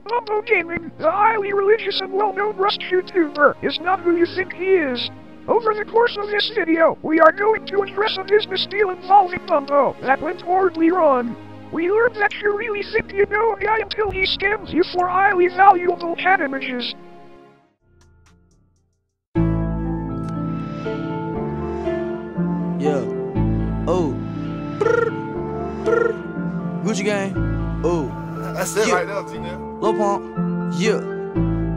Bumbo Gaming, the highly religious and well-known Rust YouTuber, is not who you think he is. Over the course of this video, we are going to address a business deal involving Bumbo that went horribly wrong. We learned that you really think you know a guy until he scams you for highly valuable cat images. Yeah. Oh. Gucci gang. Oh. That's it right there, Tina. Lil Pump. Yeah.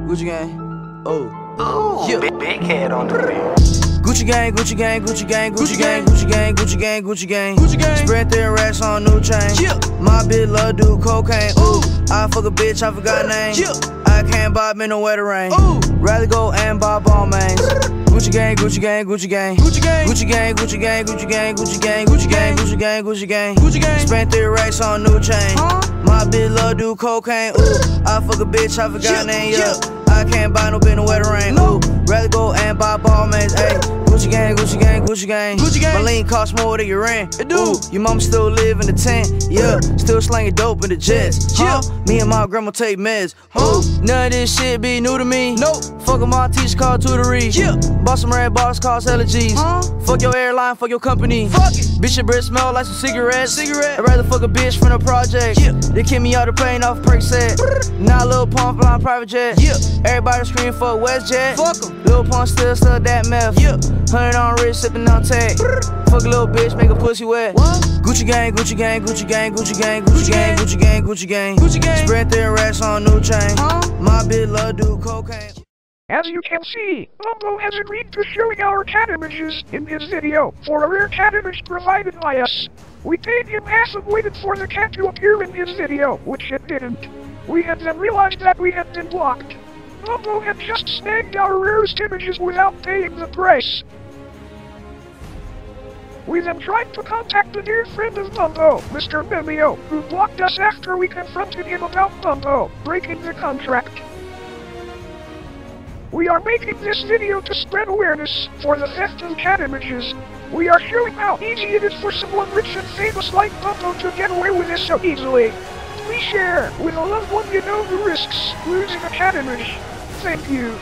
Gucci gang. Oh. Ooh, Yeah. big head on the wheel. Gucci gang, Gucci gang, Gucci gang, Gucci gang, Gucci gang, Gucci gang, Gucci gang, Gucci gang. Spread thin racks on new chain. Yeah. My bitch love do cocaine. Ooh. I fuck a bitch, I forgot her name. Yeah. I can't buy me no wetter rain. Ooh. Rather go and buy ball mains. Gucci gang, Gucci gang, Gucci gang, Gucci gang, Gucci gang, Gucci gang, Gucci gang, Gucci gang, Gucci gang, Gucci gang, Gucci gang, Gucci gang. Spent 3 racks on new chain. My bitch love do cocaine. Ooh. I fuck a bitch, I forgot her name. Yeah. I can't buy no bitch no wetter rain. Ooh. Rather go and buy ball mains. Ayy. Gucci gang, Gucci gang, Gucci gang, Gucci gang. My lean cost more than your rent. It do. Ooh, your mama still live in the tent. Yeah, still slanging dope in the jets. Yeah, me and my grandma take meds. Ooh, none of this shit be new to me. Nope. Fuck with my teacher called tutory. Yeah, bought some red bottles cost hella G's. Fuck your airline, fuck your company. Fuck it. Bitch, your breath smell like some cigarettes. I'd rather fuck a bitch from the project. Yeah, they kick me out the plane off perk set. Now Lil Pump flying private jet. Yeah, everybody scream for WestJet. Fuck 'em. Lil Pump still that meth. Yeah. 100 on wrist, sippin' on tag. Fuck a little bitch, make a pussy wet. What? Gucci gang, Gucci gang, Gucci gang, Gucci gang, Gucci gang, Gucci gang, Gucci gang, Gucci gang. Spread thin racks on new chain. My bitch love do cocaine. As you can see, Bumbo has agreed to showing our cat images in his video for a rare cat image provided by us. We paid him half and waited for the cat to appear in his video, which it didn't. We had then realized that we had been blocked. Bumbo had just snagged our rarest images without paying the price. We then tried to contact a dear friend of Bumbo, Mr. Bumbo, who blocked us after we confronted him about Bumbo breaking the contract. We are making this video to spread awareness for the theft of cat images. We are showing how easy it is for someone rich and famous like Bumbo to get away with this so easily. Please share with a loved one you know who risks losing a cat image. Thank you.